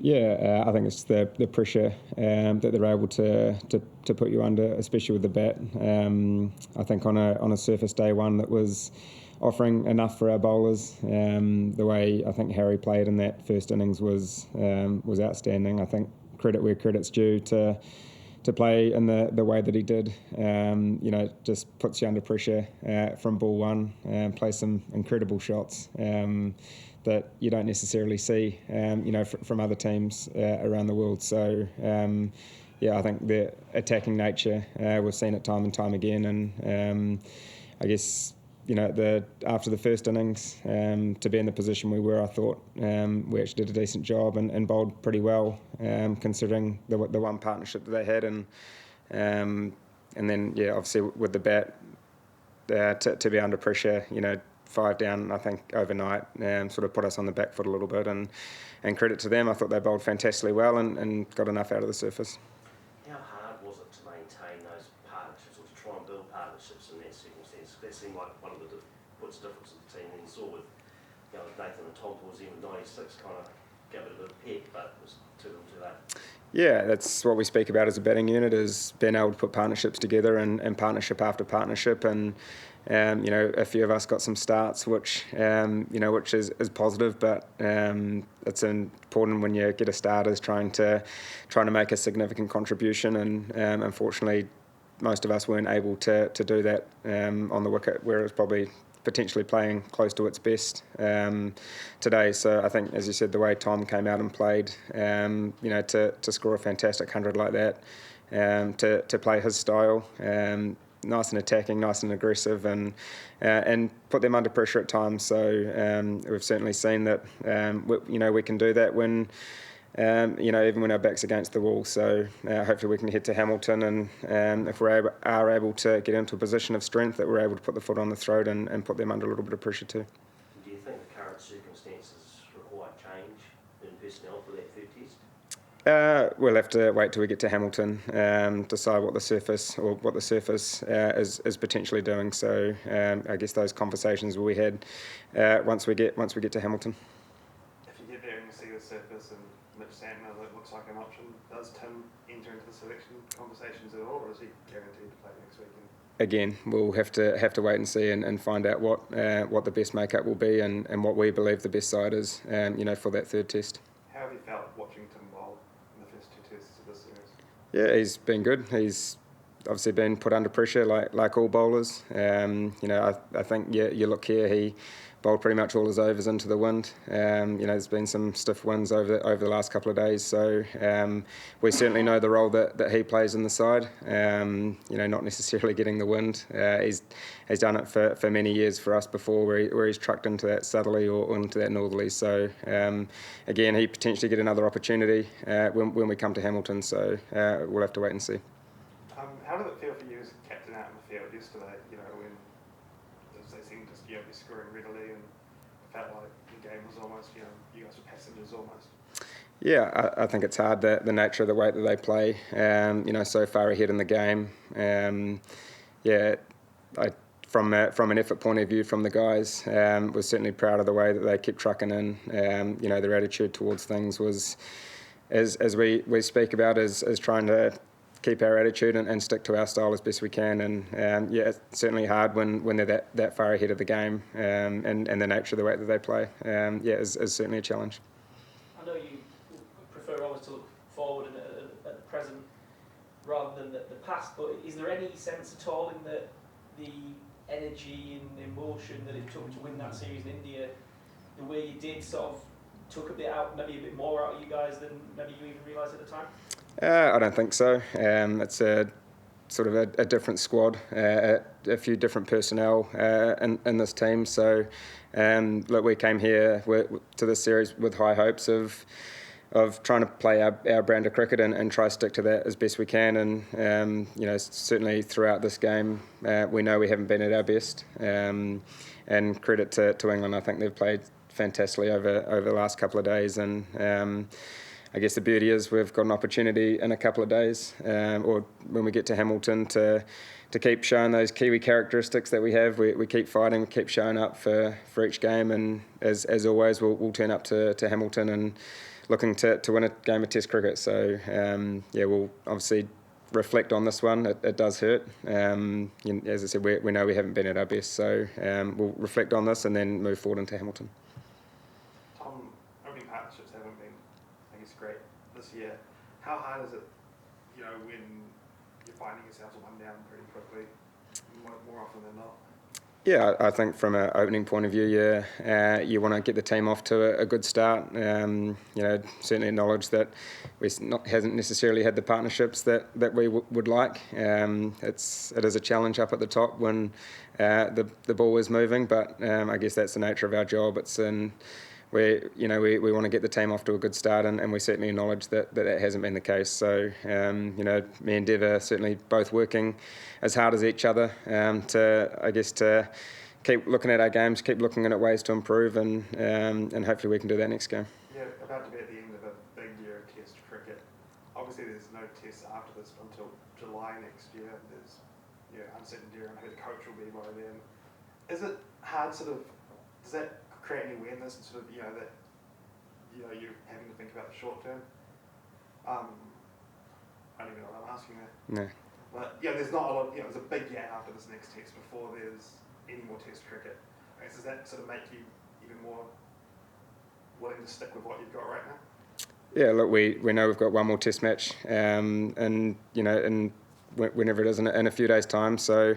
Yeah, I think it's the pressure that they're able to put you under, especially with the bat. I think on a surface day one that was offering enough for our bowlers. The way I think Harry played in that first innings was outstanding. I think credit where credit's due to play in the way that he did. Just puts you under pressure from ball one and play some incredible shots that you don't necessarily see, from other teams around the world. So, I think the attacking nature, we've seen it time and time again. And I guess, after the first innings, to be in the position we were, I thought we actually did a decent job and bowled pretty well, considering the one partnership that they had. And then, obviously with the bat, to be under pressure, 5 down, I think, overnight, sort of put us on the back foot a little bit. And credit to them, I thought they bowled fantastically well and got enough out of the surface. How hard was it to maintain those partnerships, or to try and build partnerships in that circumstance? That seemed like one of the puts difference in the team. And you saw with Nathan and Tom towards the end of 96 kind of gave it a bit of a peck, but it was too little too late. Yeah, that's what we speak about as a batting unit, is being able to put partnerships together and partnership after partnership. And a few of us got some starts, which is positive, but it's important when you get a start is trying to make a significant contribution. And unfortunately, most of us weren't able to do that on the wicket, where it was probably potentially playing close to its best today. So I think, as you said, the way Tom came out and played, to score a fantastic 100 like that, to play his style, nice and attacking, nice and aggressive, and put them under pressure at times. So we've certainly seen that we can do that when even when our back's against the wall. So hopefully we can head to Hamilton, and if we are able to get into a position of strength, that we're able to put the foot on the throat and put them under a little bit of pressure too. Do you think the current circumstances require change in personnel for that third test? We'll have to wait till we get to Hamilton, decide what the surface is potentially doing. So I guess those conversations will be had once we get to Hamilton. If you get there and you see the surface and Mitch Santner, that looks like an option, does Tim enter into the selection conversations at all, or is he guaranteed to play next weekend? Again, we'll have to wait and see and find out what the best makeup will be and what we believe the best side is, for that third test. How have you felt watching Tim bowl in the first 2 tests of this series? Yeah, he's been good. He's obviously been put under pressure like all bowlers. I think you look here, he bowled pretty much all his overs into the wind. There's been some stiff winds over the last couple of days, so we certainly know the role that he plays in the side. Not necessarily getting the wind. He's done it for many years for us before, where he's trucked into that southerly or into that northerly. So again, he potentially get another opportunity when we come to Hamilton. So we'll have to wait and see. How did it feel for you as captain out in the field yesterday? When they seemed to be scoring readily, and it felt like the game was almost, you guys were passengers almost. Yeah, I think it's hard, the nature of the way that they play. So far ahead in the game. From an effort point of view from the guys, was certainly proud of the way that they kept trucking in. Their attitude towards things was, as we speak about, is trying to keep our attitude and stick to our style as best we can. And it's certainly hard when they're that far ahead of the game, and the nature of the way that they play. Is certainly a challenge. I know you prefer always to look forward at the present rather than the past, but is there any sense at all in the energy and emotion that it took to win that series in India, the way you did sort of took maybe a bit more out of you guys than maybe you even realised at the time? I don't think so. It's a sort of a different squad, a few different personnel in this team. So, look, we came here to this series with high hopes of trying to play our brand of cricket and try to stick to that as best we can. And certainly throughout this game, we know we haven't been at our best. And credit to England, I think they've played fantastically over the last couple of days. And I guess the beauty is we've got an opportunity in a couple of days, or when we get to Hamilton, to keep showing those Kiwi characteristics that we have. We keep fighting, we keep showing up for each game, and as always, we'll turn up to Hamilton and looking to win a game of Test cricket. So we'll obviously reflect on this one. It does hurt. As I said, we know we haven't been at our best, so we'll reflect on this and then move forward into Hamilton. Tom, opening partnerships haven't been, I guess, great this year. How hard is it, when you're finding yourselves one down pretty quickly, more often than not? Yeah, I think from an opening point of view, you want to get the team off to a good start. Certainly acknowledge that hasn't necessarily had the partnerships that we would like. It is a challenge up at the top when the ball is moving, but I guess that's the nature of our job. It's we want to get the team off to a good start, and we certainly acknowledge that hasn't been the case. So, me and Dev are certainly both working as hard as each other to keep looking at our games, keep looking at ways to improve, and hopefully we can do that next game. Yeah, about to be at the end of a big year of Test cricket. Obviously, there's no tests after this until July next year. There's uncertainty around who the coach will be by then. Is it hard, does that create any awareness and that you're having to think about the short term? I don't even know what I'm asking there. No. But there's not a lot. There's a big gap after this next test before there's any more Test cricket. Does that make you even more willing to stick with what you've got right now? Yeah, look, we know we've got one more Test match, and whenever it is in a few days' time. So,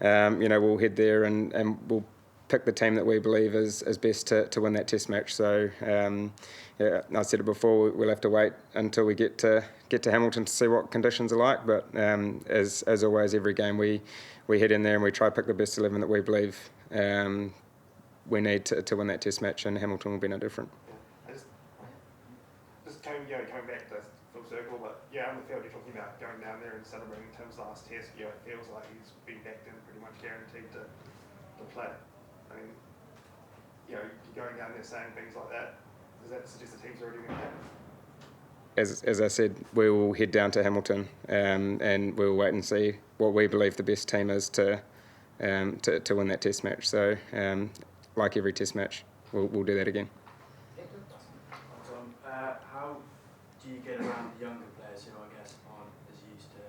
we'll head there and we'll pick the team that we believe is best to win that Test match. So, I said it before, we'll have to wait until we get to Hamilton to see what conditions are like. But as always, every game we head in there and we try to pick the best 11 that we believe we need to win that Test match, and Hamilton will be no different. Just coming back to full circle, but on the field you're talking about going down there and celebrating Tim's last Test. It feels like he's been backed in, pretty much guaranteed to play. I mean, you're going down there saying things like that. Does that suggest the team's already going to happen? As I said, we will head down to Hamilton and we'll wait and see what we believe the best team is to win that Test match. So, like every Test match, we'll do that again. How do you get around the younger players who I guess aren't as used to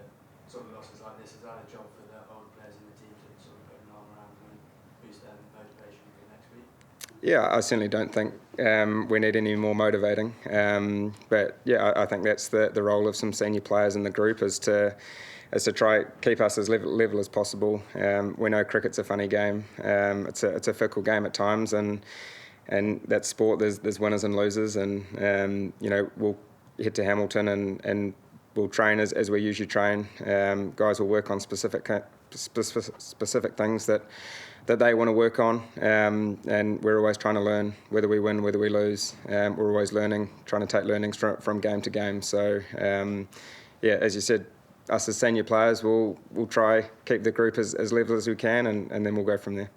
sort of losses like this? Is that a job for the older players in the team to sort of put an arm around them and boost their motivation for next week? Yeah, I certainly don't think we need any more motivating. But I think that's the role of some senior players in the group is to try keep us as level as possible. We know cricket's a funny game. It's a fickle game at times, and that sport there's winners and losers, and we'll head to Hamilton and we'll train as we usually train. Guys will work on specific things that they want to work on, and we're always trying to learn, whether we win, whether we lose. We're always learning, trying to take learnings from game to game. So as you said, us as senior players, we'll try keep the group as level as we can, and then we'll go from there.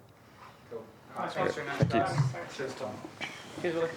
Cool. Nice one. Cheers, Tom. Cheers, Willie.